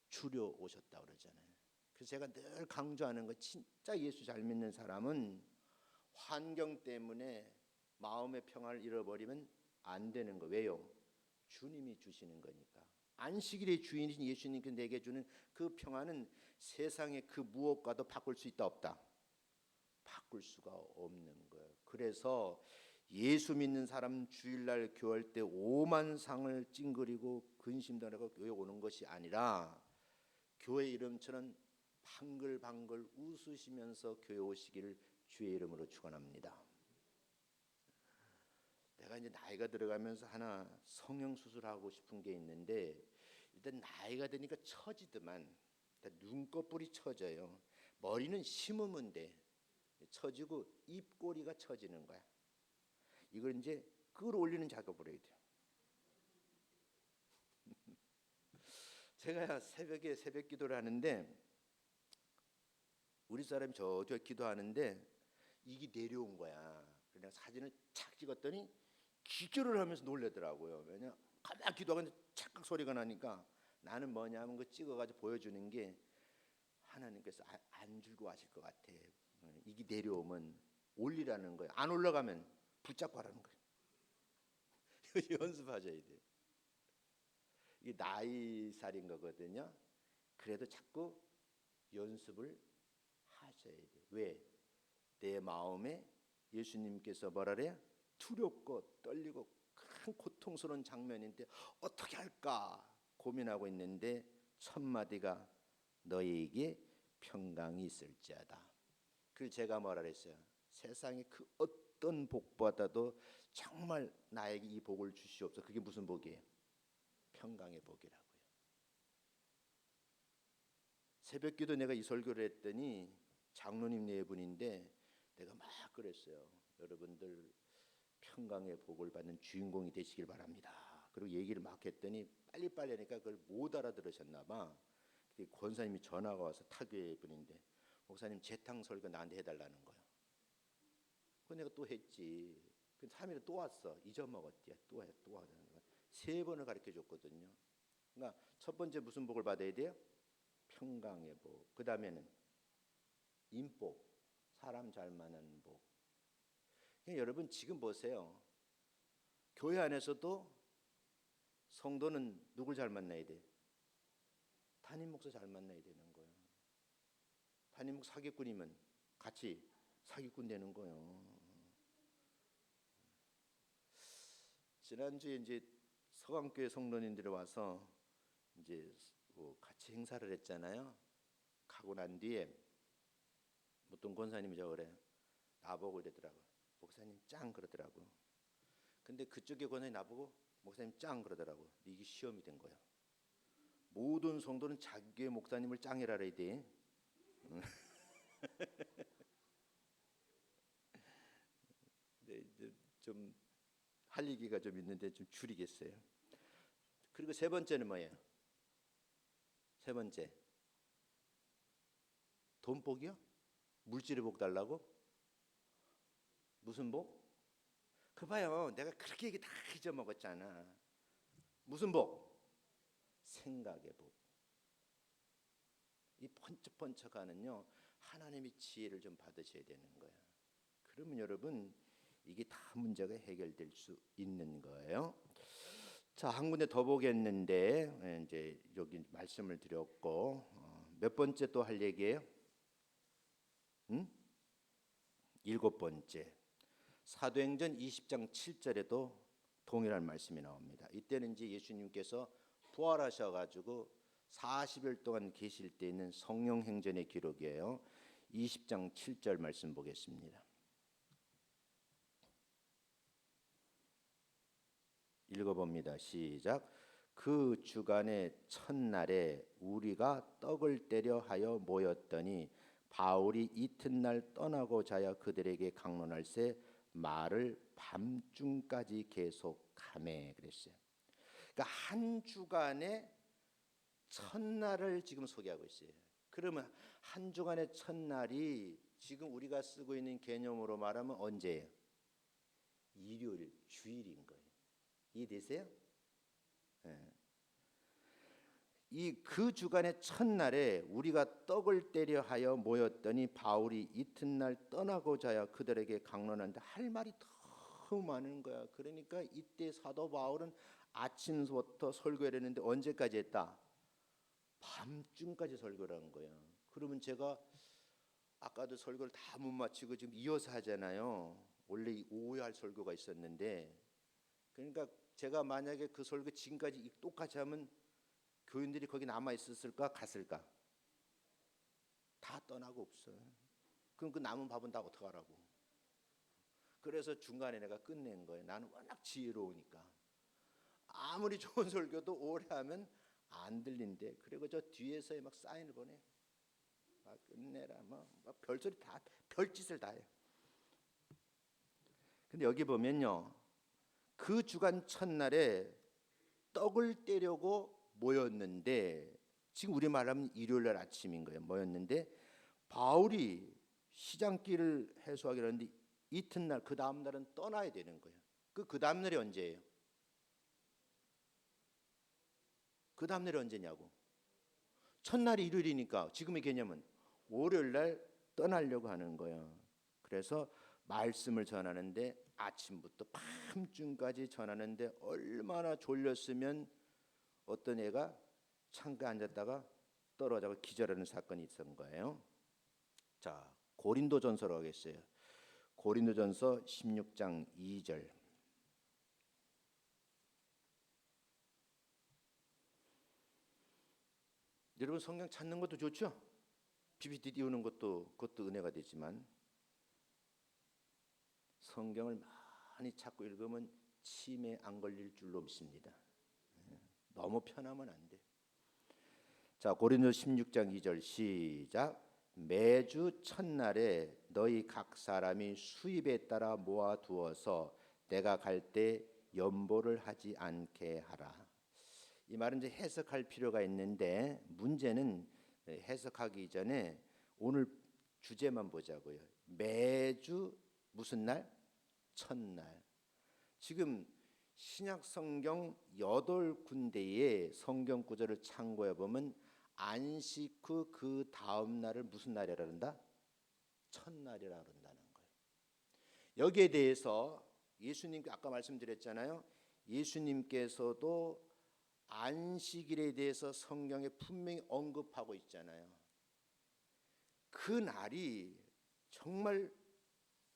주려 오셨다 그러잖아요. 그래서 제가 늘 강조하는 거, 진짜 예수 잘 믿는 사람은 환경 때문에 마음의 평안을 잃어버리면 안 되는 거. 왜요? 주님이 주시는 거니까. 안식일의 주인이신 예수님께서 내게 주는 그 평안은 세상의 그 무엇과도 바꿀 수 있다 없다? 바꿀 수가 없는 거예요. 그래서 예수 믿는 사람 주일날 교회할 때 오만상을 찡그리고 근심당하고 교회 오는 것이 아니라 교회 이름처럼 방글방글 웃으시면서 교회 오시기를 주의 이름으로 축원합니다. 내가 이제 나이가 들어가면서 하나 성형 수술하고 싶은 게 있는데, 일단 나이가 드니까 처지더만. 일단 눈꺼풀이 처져요. 머리는 심으면 돼. 처지고 입꼬리가 처지는 거야. 이걸 이제 끌어올리는 작업을 해야 돼요. 제가 새벽에 새벽 기도를 하는데, 우리 사람이 저저 기도하는데 이게 내려온 거야. 그래서 사진을 착 찍었더니 기절을 하면서 놀래더라고요. 왜냐, 가만히 기도하는데 착각 소리가 나니까. 나는 뭐냐면 그 찍어가지고 보여주는 게 하나님께서 안 주고 하실 것 같아. 이게 내려오면 올리라는 거예요. 안 올라가면 붙잡고 하라는 거예요. 연습하셔야 돼요. 이게 나이살인 거거든요. 그래도 자꾸 연습을 하셔야 돼요. 왜? 내 마음에 예수님께서 뭐라 그래요? 두렵고 떨리고 큰 고통스러운 장면인데 어떻게 할까 고민하고 있는데 첫 마디가 너희에게 평강이 있을지어다. 그걸 제가 뭐라 그랬어요? 세상에 그 어떤 복보다도 정말 나에게 이 복을 주시옵소서. 그게 무슨 복이에요? 평강의 복이라고요. 새벽기도 내가 이 설교를 했더니 장로님 네 분인데 내가 막 그랬어요. 여러분들 평강의 복을 받는 주인공이 되시길 바랍니다. 그리고 얘기를 막 했더니 빨리빨리 하니까 그걸 못 알아들으셨나 봐. 권사님이 전화가 와서 타교회 분인데 목사님 재탕 설교 나한테 해달라는 거예요. 그 내가 또 했지. 그 3일에 또 왔어. 잊어먹었지. 또 하자는 거야. 3번을 가르쳐 줬거든요. 그러니까 첫 번째 무슨 복을 받아야 돼요? 평강의 복. 그 다음에는 인복, 사람 잘 만나는 복. 그러니까 여러분 지금 보세요. 교회 안에서도 성도는 누굴 잘 만나야 돼? 담임 목사 잘 만나야 되는 거예요. 담임 목사 사기꾼이면 같이 사기꾼 되는 거예요. 지난주에 이제 서강교회 성도님들이 와서 이제 뭐 같이 행사를 했잖아요. 가고 난 뒤에 어떤 권사님이 저 그래 나보고 이러더라고. 목사님 짱 그러더라고. 근데 그쪽에 권사님이 나보고 목사님 짱 그러더라고. 이게 시험이 된 거야. 모든 성도는 자기의 목사님을 짱이라 해야 돼. 네, 이제 좀 할 얘기가 좀 있는데 좀 줄이겠어요. 그리고 세 번째는 뭐예요? 세 번째 돈 복이요? 물질의 복 달라고? 무슨 복? 그 봐요. 내가 그렇게 얘기 다 잊어먹었잖아. 무슨 복? 생각의 복. 이 번쩍번쩍하는요 하나님의 지혜를 좀 받으셔야 되는 거야. 그러면 여러분 이게 다 문제가 해결될 수 있는 거예요. 자, 한 군데 더 보겠는데 이제 여기 말씀을 드렸고 몇 번째 또 할 얘기예요? 응? 7번째. 사도행전 20장 7절에도 동일한 말씀이 나옵니다. 이때는 이제 예수님께서 부활하셔가지고 40일 동안 계실 때 있는 성령 행전의 기록이에요. 20장 7절 말씀 보겠습니다. 읽어봅니다. 시작. 그 주간의 첫날에 우리가 떡을 떼려 하여 모였더니 바울이 이튿날 떠나고자야 그들에게 강론할새 말을 밤중까지 계속하매 그랬어요. 그러니까 한 주간의 첫날을 지금 소개하고 있어요. 그러면 한 주간의 첫날이 지금 우리가 쓰고 있는 개념으로 말하면 언제예요? 일요일, 주일인 거예요. 이해되세요? 네. 이 그 주간의 첫날에 우리가 떡을 떼려 하여 모였더니 바울이 이튿날 떠나고자야 그들에게 강론하는데 할 말이 너무 많은 거야. 그러니까 이때 사도 바울은 아침부터 설교를 했는데 언제까지 했다? 밤중까지 설교를 한 거야. 그러면 제가 아까도 설교를 다 못 마치고 지금 이어서 하잖아요. 원래 오후에 할 설교가 있었는데 그러니까 제가 만약에 그 설교 지금까지 똑같이 하면 교인들이 거기 남아 있었을까 갔을까? 다 떠나고 없어. 그럼 그 남은 밥은 다 어떡하라고? 그래서 중간에 내가 끝낸 거예요. 나는 워낙 지혜로우니까 아무리 좋은 설교도 오래 하면 안 들린대. 그리고 저 뒤에서 막 사인을 보내. 막 끝내라. 막 별소리 다 별짓을 다 해. 근데 여기 보면요. 그 주간 첫날에 떡을 떼려고 모였는데 지금 우리 말하면 일요일 날 아침인 거예요. 모였는데 바울이 시장길을 해소하기로 했는데 이튿날 그 다음 날은 떠나야 되는 거예요. 그 다음 날이 언제예요? 그 다음 날이 언제냐고. 첫날이 일요일이니까 지금의 개념은 월요일 날 떠나려고 하는 거예요. 그래서 말씀을 전하는데 아침부터 밤중까지 전하는데 얼마나 졸렸으면 어떤 애가 창가에 앉았다가 떨어져서 기절하는 사건이 있었던 거예요. 자, 고린도전서로 가겠어요. 고린도전서 16장 2절. 여러분 성경 찾는 것도 좋죠. PPT 띄우는 그것도 은혜가 되지만 성경을 많이 찾고 읽으면 치매 안 걸릴 줄로 믿습니다. 너무 편하면 안 돼. 자, 고린도서 16장 2절 시작. 매주 첫날에 너희 각 사람이 수입에 따라 모아 두어서 내가 갈 때 연보를 하지 않게 하라. 이 말은 이제 해석할 필요가 있는데 문제는 해석하기 전에 오늘 주제만 보자고요. 매주 무슨 날? 첫날. 지금 신약 성경 8군데의 성경 구절을 참고해 보면 안식 후 그 다음 날을 무슨 날이라 그런다? 첫날이라 그런다는 거예요. 여기에 대해서 예수님 아까 말씀드렸잖아요. 예수님께서도 안식일에 대해서 성경에 분명히 언급하고 있잖아요. 그 날이 정말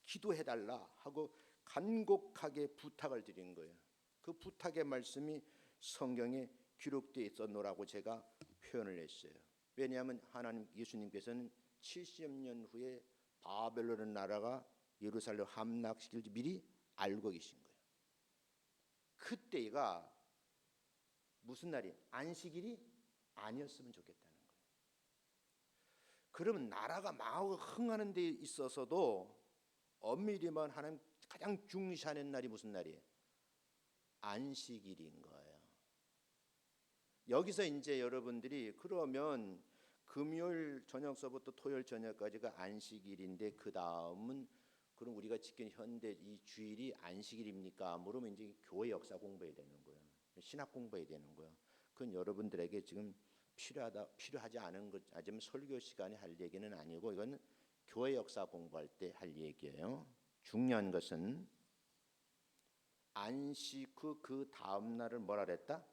기도해달라 하고 간곡하게 부탁을 드린 거예요. 그 부탁의 말씀이 성경에 기록되어 있었노라고 제가 표현을 했어요. 왜냐하면 하나님 예수님께서는 70년 후에 바벨론 나라가 예루살렘 함락시킬 미리 알고 계신 거예요. 그때가 무슨 날이? 안식일이 아니었으면 좋겠다는 거예요. 그러면 나라가 망하고 흥하는 데 있어서도 엄밀히만 하나님 가장 중시하는 날이 무슨 날이에요? 안식일인 거예요. 여기서 이제 여러분들이 그러면 금요일 저녁서부터 토요일 저녁까지가 안식일인데 그 다음은 그럼 우리가 지킨 현대 이 주일이 안식일입니까? 물으면 이제 교회 역사 공부해야 되는 거예요. 신학 공부해야 되는 거예요. 그건 여러분들에게 지금 필요하지 않은 것, 아니면 설교 시간에 할 얘기는 아니고 이건 교회 역사 공부할 때 할 얘기예요. 중요한 것은 안식 후 그 다음 날을 뭐라 그랬다?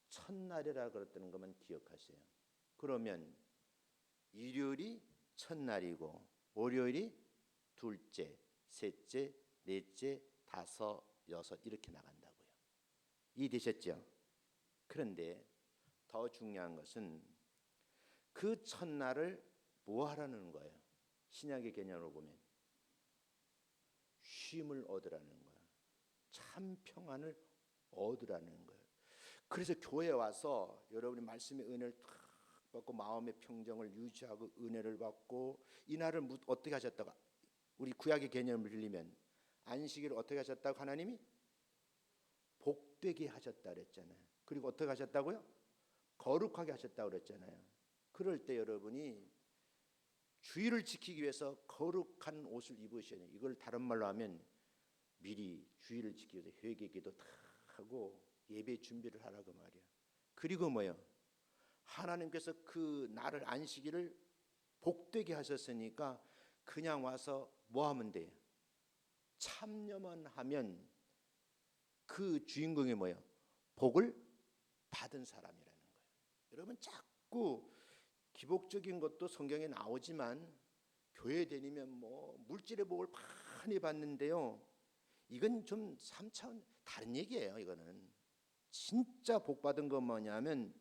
첫날이라 그랬다는 것만 기억하세요. 그러면 일요일이 첫날이고 월요일이 둘째, 셋째, 넷째, 다섯, 여섯 이렇게 나간다고요. 이해되셨죠? 그런데 더 중요한 것은 그 첫날을 뭐 하라는 거예요? 신약의 개념으로 보면 쉼을 얻으라는 거예요. 참 평안을 얻으라는 거예요. 그래서 교회에 와서 여러분이 말씀의 은혜를 탁 받고 마음의 평정을 유지하고 은혜를 받고 이 날을 어떻게 하셨다가 우리 구약의 개념을 빌리면 안식일을 어떻게 하셨다고 하나님이 복되게 하셨다 그랬잖아요. 그리고 어떻게 하셨다고요? 거룩하게 하셨다고 그랬잖아요. 그럴 때 여러분이 주의를 지키기 위해서 거룩한 옷을 입으셔야 돼요. 이걸 다른 말로 하면 미리 주의를 지키기 위해서 회개기도 다 하고 예배 준비를 하라고 말이야. 그리고 뭐요? 하나님께서 그 날을 안식일을 복되게 하셨으니까 그냥 와서 뭐 하면 돼요? 참여만 하면 그 주인공이 뭐예요? 복을 받은 사람이라는 거예요. 여러분 자꾸 기복적인 것도 성경에 나오지만 교회 다니면 뭐 물질의 복을 많이 받는데요. 이건 좀 3차원 다른 얘기예요. 이거는 진짜 복 받은 건 뭐냐면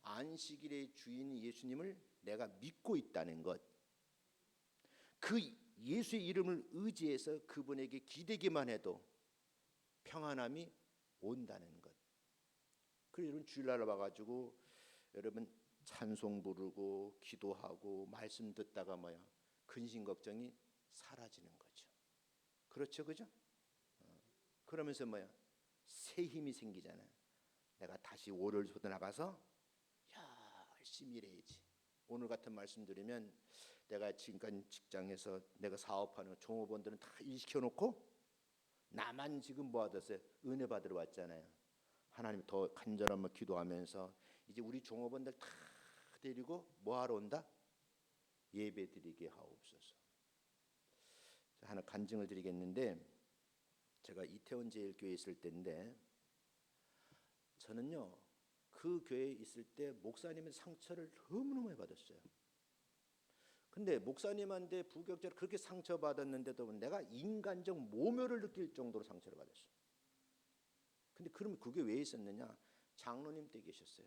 안식일의 주인 예수님을 내가 믿고 있다는 것. 그 예수의 이름을 의지해서 그분에게 기대기만 해도 평안함이 온다는 것. 그래서 여러분 주일날 와가지고 여러분 찬송 부르고 기도하고 말씀 듣다가 뭐야 근심 걱정이 사라지는 거죠. 그렇죠, 그죠? 그러면서 뭐야 새 힘이 생기잖아요. 내가 다시 월요일부터 나가서 열심히 일해야지. 오늘 같은 말씀 드리면 내가 지금까지 직장에서 내가 사업하는 종업원들은 다 일 시켜놓고 나만 지금 뭐 하셨어요? 은혜 받으러 왔잖아요. 하나님 더 간절함을 기도하면서 이제 우리 종업원들 다 데리고 뭐 하러 온다? 예배 드리게 하옵소서. 하나 간증을 드리겠는데 제가 이태원 제일교회에 있을 때인데 저는요 그 교회에 있을 때 목사님의 상처를 너무너무 많이 받았어요. 근데 목사님한테 부격자로 그렇게 상처받았는데도 내가 인간적 모멸을 느낄 정도로 상처를 받았어요. 근데 그러면 그게 왜 있었느냐? 장로님 때 계셨어요.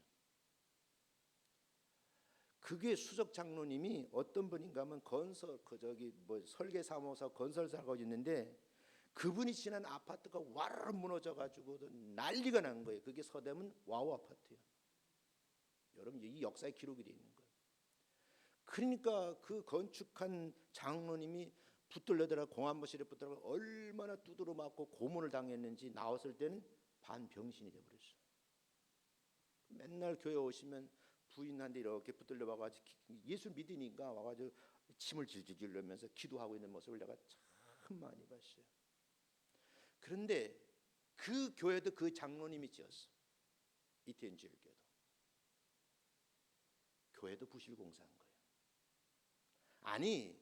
그게 수석 장로님이 어떤 분인가 하면 건설 설계사무소 건설사가 있는데 그분이 지난 아파트가 와르르 무너져 가지고 난리가 난 거예요. 그게 서대문 와우 아파트예요. 여러분 이 역사의 기록이 돼 있는 거예요. 그러니까 그 건축한 장로님이 붙들려들어 공안부실에 붙들어 얼마나 두드러 맞고 고문을 당했는지 나왔을 때는 반병신이 돼버렸어요. 맨날 교회 오시면 부인한테 이렇게 붙들려 와가지고 예수 믿으니까 와가지고 침을 질질 흘리면서 기도하고 있는 모습을 내가 참 많이 봤어요. 그런데 그 교회도 그 장로님이 지었어. 이태원지을 교회도 부실공사한 거예요. 아니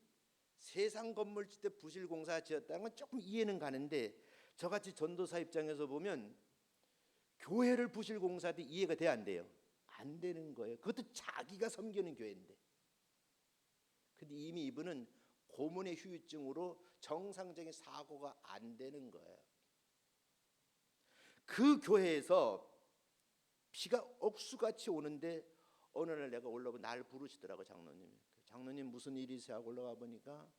세상 건물 짓 때 부실공사 지었다는 건 조금 이해는 가는데 저같이 전도사 입장에서 보면 교회를 부실공사도 이해가 돼 안 돼요? 안 되는 거예요. 그것도 자기가 섬기는 교회인데. 근데 이미 이분은 고문의 후유증으로 정상적인 사고가 안 되는 거예요. 그 교회에서 비가 억수같이 오는데 어느 날 내가 올라오고 날 부르시더라고 장로님이. 장로님 무슨 일이세요? 하고 올라가 보니까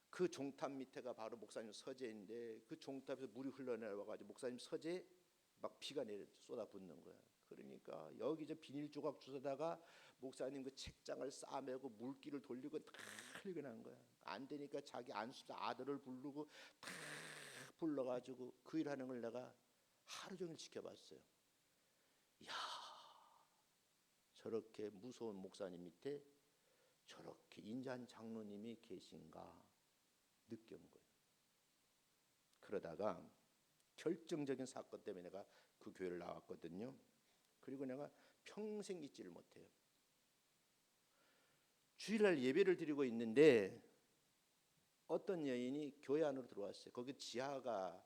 그 종탑 밑에가 바로 목사님 서재인데 그 종탑에서 물이 흘러내려와가지고 목사님 서재에 막 비가 쏟아붓는 거야. 그러니까 여기 저 비닐 조각 주워다가 목사님 그 책장을 싸매고 물기를 돌리고 다 흘리고 난 거야. 안 되니까 자기 안수자 아들을 부르고 다 불러가지고 그 일하는 걸 내가 하루 종일 지켜봤어요. 이야, 저렇게 무서운 목사님 밑에 저렇게 인자한 장로님이 계신가 느껴온 거예요. 그러다가 결정적인 사건 때문에 내가 그 교회를 나왔거든요. 그리고 내가 평생 잊지를 못해요. 주일날 예배를 드리고 있는데 어떤 여인이 교회 안으로 들어왔어요. 거기 지하가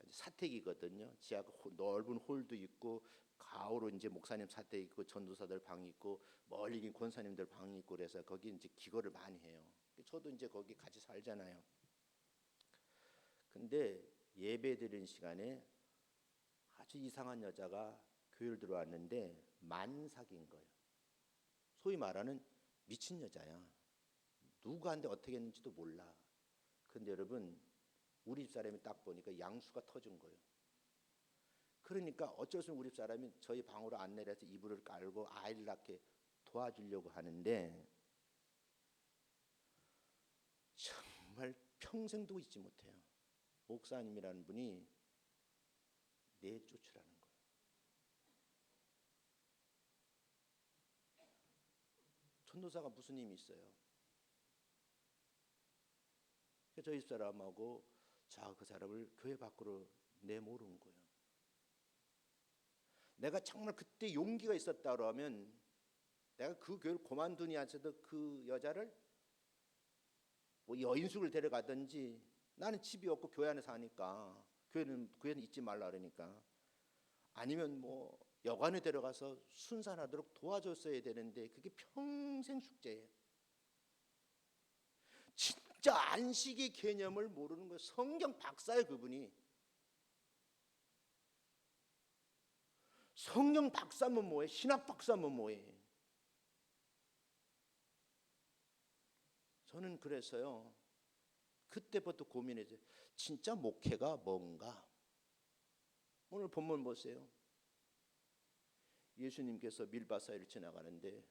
사택이거든요. 지하가 넓은 홀도 있고 가오로 이제 목사님 사택 있고 전도사들 방이 있고 멀리 긴 권사님들 방이 있고 그래서 거기 이제 기거를 많이 해요. 저도 이제 거기 같이 살잖아요. 근데 예배 드리는 시간에 아주 이상한 여자가 교회를 들어왔는데 만삭인 거예요. 소위 말하는 미친 여자야. 누구한테 어떻게 했는지도 몰라. 근데 여러분 우리 집 사람이 딱 보니까 양수가 터진 거예요. 그러니까 어쩔 수 없이 우리 집 사람이 저희 방으로 안내를 해서 이불을 깔고 아이를 낳게 도와주려고 하는데 정말 평생도 잊지 못해요. 목사님이라는 분이 내쫓으라는 거예요. 전도사가 무슨 힘이 있어요? 저희 집 사람하고 그 사람을 교회 밖으로 내모른 거예요. 내가 정말 그때 용기가 있었다 그러면 내가 그 교회를 그만두니 않아도 그 여자를 뭐 여인숙을 데려가든지 나는 집이 없고 교회 안에 사니까 교회는 잊지 말라 그러니까 아니면 뭐 여관에 데려가서 순산하도록 도와줬어야 되는데 그게 평생 숙제예요. 진짜 안식의 개념을 모르는 거예요. 성경 박사예요 그분이. 성경 박사면 뭐해? 신학 박사면 뭐해? 저는 그래서요 그때부터 고민했어요. 진짜 목회가 뭔가? 오늘 본문 보세요. 예수님께서 밀밭 사이를 지나가는데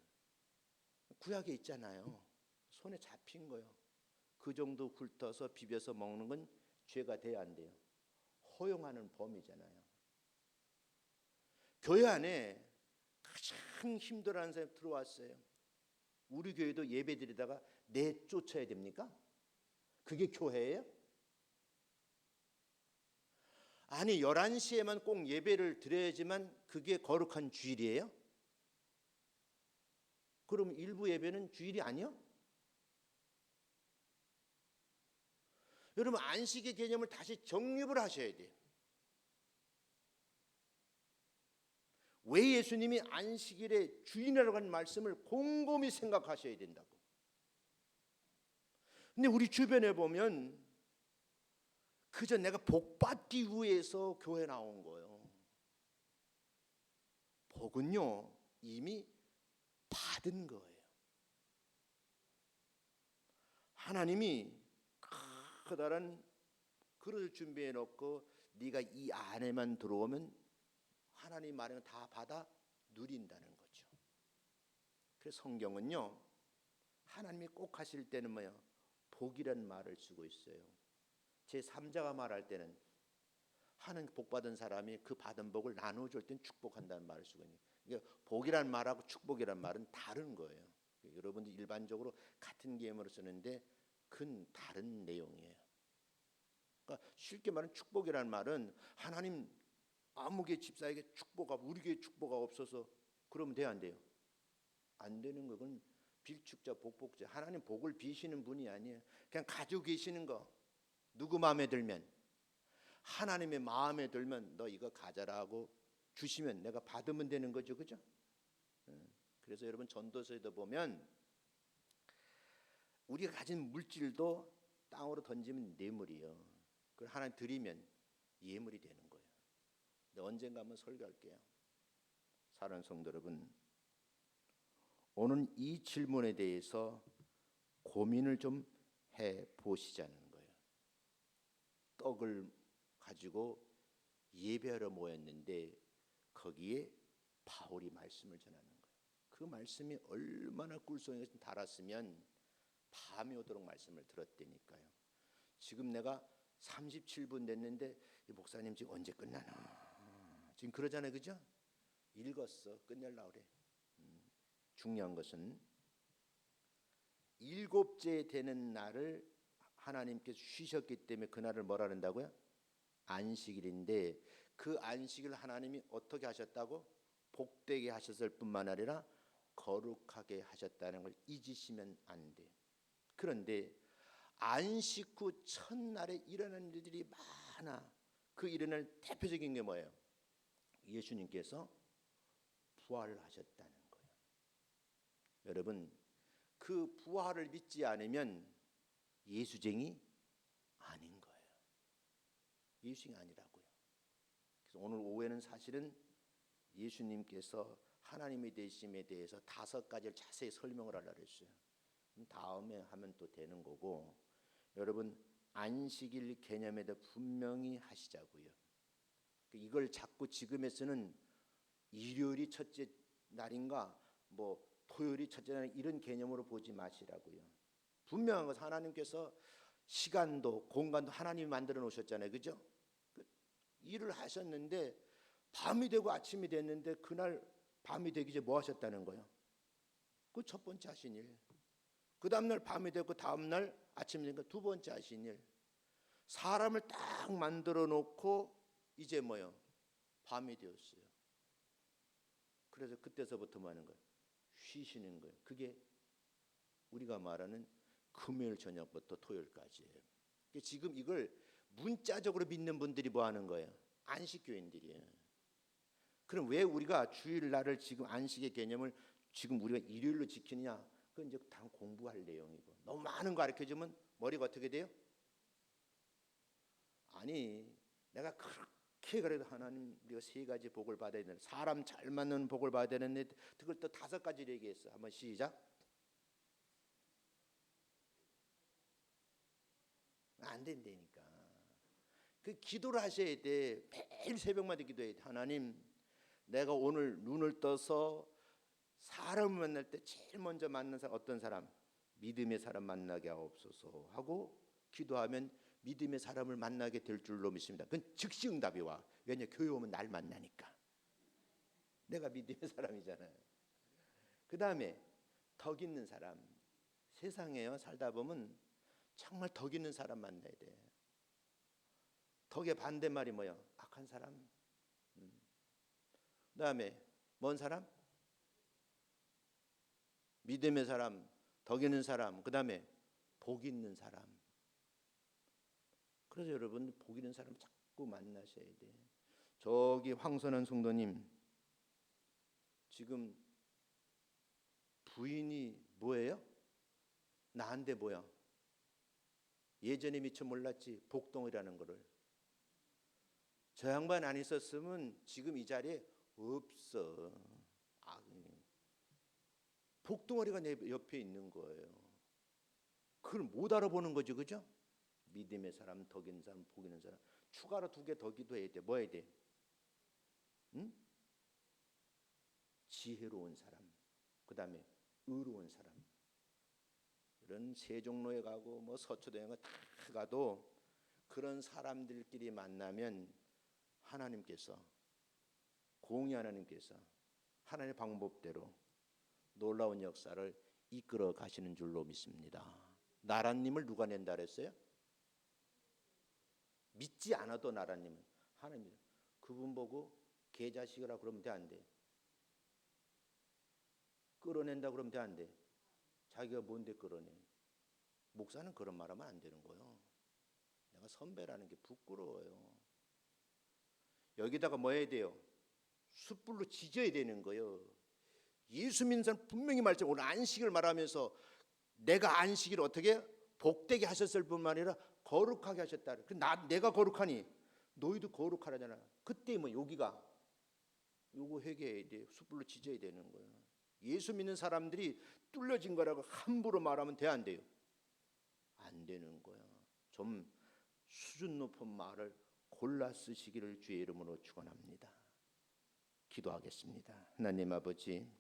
구약에 있잖아요. 손에 잡힌 거예요. 그 정도 훑어서 비벼서 먹는 건 죄가 돼야 안 돼요. 허용하는 범위잖아요. 교회 안에 가장 힘들어하는 사람이 들어왔어요. 우리 교회도 예배 드리다가 내쫓아야 됩니까? 그게 교회예요? 아니 11시에만 꼭 예배를 드려야지만 그게 거룩한 주일이에요? 그럼 일부 예배는 주일이 아니요? 여러분 안식의 개념을 다시 정립을 하셔야 돼요. 왜 예수님이 안식일의 주인이라고 하는 말씀을 곰곰이 생각하셔야 된다고. 근데 우리 주변에 보면 그저 내가 복받기 위해서 교회 나온 거예요. 복은요 이미 받은 거예요. 하나님이 커다란 그릇을 준비해 놓고 네가 이 안에만 들어오면 하나님 말은 다 받아 누린다는 거죠. 그래서 성경은요, 하나님이 꼭 하실 때는 뭐야? 복이란 말을 쓰고 있어요. 제 3자가 말할 때는 하는 복 받은 사람이 그 받은 복을 나누어 줄 땐 축복한다는 말을 쓰고 있는. 그러니까 복이란 말하고 축복이란 말은 다른 거예요. 여러분들 일반적으로 같은 개념으로 쓰는데 큰 다른 내용이에요. 그러니까 쉽게 말하면 축복이란 말은 하나님 아무개 집사에게 축복하고 우리 교회 축복하고 없어서 그러면 돼요, 안 돼요? 안 되는 거건 빌축자 복복자. 하나님 복을 비시는 분이 아니에요. 그냥 가지고 계시는 거 누구 마음에 들면, 하나님의 마음에 들면 너 이거 가져라 하고 주시면 내가 받으면 되는 거죠, 그죠? 그래서 여러분 전도서에도 보면 우리가 가진 물질도 땅으로 던지면 뇌물이요. 그걸 하나님 드리면 예물이 되는 거예요. 근데 언젠가 한번 설교할게요. 사랑하는 성도 여러분, 오늘 이 질문에 대해서 고민을 좀 해보시자는 거예요. 떡을 가지고 예배하러 모였는데 거기에 바울이 말씀을 전하는 거예요. 그 말씀이 얼마나 꿀송이가 달았으면 밤이 오도록 말씀을 들었다니까요. 지금 내가 37분 됐는데 이 목사님 지금 언제 끝나나 지금 그러잖아요, 그죠? 읽었어, 끝내려고 그래. 중요한 것은 일곱째 되는 날을 하나님께서 쉬셨기 때문에 그날을 뭐라 한다고요? 안식일인데 그 안식일 하나님이 어떻게 하셨다고? 복되게 하셨을 뿐만 아니라 거룩하게 하셨다는 걸 잊으시면 안 돼. 그런데 안식 후 첫날에 일어나는 일들이 많아. 그 일어날 대표적인 게 뭐예요? 예수님께서 부활하셨다는 거예요. 여러분, 그 부활을 믿지 않으면 예수쟁이 아닌 거예요. 예수쟁이 아니라고요. 그래서 오늘 오후에는 사실은 예수님께서 하나님의 되심에 대해서 5가지를 자세히 설명을 하려고 했어요. 다음에 하면 또 되는 거고, 여러분 안식일 개념에 대해 분명히 하시자고요. 이걸 자꾸 지금에서는 일요일이 첫째 날인가 뭐 토요일이 첫째 날 이런 개념으로 보지 마시라고요. 분명한 것은 하나님께서 시간도 공간도 하나님이 만들어 놓으셨잖아요, 그죠? 일을 하셨는데 밤이 되고 아침이 됐는데 그날 밤이 되기 전에 뭐 하셨다는 거예요? 그 첫 번째 하신 일. 그 다음날 밤이 되고 다음날 아침이 되니까 두 번째 하신 일. 사람을 딱 만들어 놓고 이제 뭐요? 밤이 되었어요. 그래서 그때서부터 뭐 하는 거예요? 쉬시는 거예요. 그게 우리가 말하는 금요일 저녁부터 토요일까지예요. 지금 이걸 문자적으로 믿는 분들이 뭐 하는 거예요? 안식교인들이에요. 그럼 왜 우리가 주일날을 지금 안식의 개념을 지금 우리가 일요일로 지키느냐? 그건 이제 다 공부할 내용이고 너무 많은 거 가르쳐주면 머리가 어떻게 돼요? 아니 내가 그렇게 그래도 하나님 우리가 3가지 복을 받아야 되는 사람 잘 맞는 복을 받아야 되는데 그걸 또 5가지를 얘기했어. 한번 시작. 안 된다니까. 그 기도를 하셔야 돼. 매일 새벽마다 기도해야 돼. 하나님 내가 오늘 눈을 떠서 사람을 만날 때 제일 먼저 만난 사람 어떤 사람? 믿음의 사람 만나게 하옵소서 하고 기도하면 믿음의 사람을 만나게 될 줄로 믿습니다. 그건 즉시 응답이 와. 왜냐? 교회 오면 날 만나니까. 내가 믿음의 사람이잖아요. 그 다음에 덕 있는 사람. 세상에요 살다 보면 정말 덕 있는 사람 만나야 돼. 덕의 반대말이 뭐야? 악한 사람. 그 다음에 뭔 사람? 믿음의 사람, 덕 있는 사람, 그 다음에 복 있는 사람. 그래서 여러분 복 있는 사람 자꾸 만나셔야 돼. 저기 황선한 성도님 지금 부인이 뭐예요? 나한테 뭐야? 예전에 미처 몰랐지 복덩이라는 거를. 저 양반 안 있었으면 지금 이 자리에 없어. 복덩어리가 내 옆에 있는 거예요. 그걸 못 알아보는 거죠, 그죠? 믿음의 사람, 덕 있는 사람, 복 있는 사람. 추가로 2개 더 기도해야 돼. 뭐 해야 돼? 응? 지혜로운 사람, 그 다음에 의로운 사람. 이런 세종로에 가고 뭐 서초동에 다 가도 그런 사람들끼리 만나면 하나님께서, 공의 하나님께서 하나님의 방법대로 놀라운 역사를 이끌어 가시는 줄로 믿습니다. 나라님을 누가 낸다 그랬어요? 믿지 않아도 나라님은 하나님. 그분 보고 개자식이라 그러면 돼, 안 돼? 끌어낸다 그러면 돼, 안 돼? 자기가 뭔데 끌어내? 목사는 그런 말하면 안 되는 거예요. 내가 선배라는 게 부끄러워요. 여기다가 뭐 해야 돼요? 숯불로 지져야 되는 거예요. 예수 믿는 사람 분명히 말씀, 오늘 안식을 말하면서 내가 안식일 어떻게 복되게 하셨을 뿐만 아니라 거룩하게 하셨다. 내가 거룩하니 너희도 거룩하라잖아. 그때 뭐 여기가 요거 회개해야 돼. 숯불로 지져야 되는 거예요. 예수 믿는 사람들이 뚫려진 거라고 함부로 말하면 돼, 안 돼요? 안 되는 거야. 좀 수준 높은 말을 골라 쓰시기를 주의 이름으로 축원합니다. 기도하겠습니다. 하나님 아버지,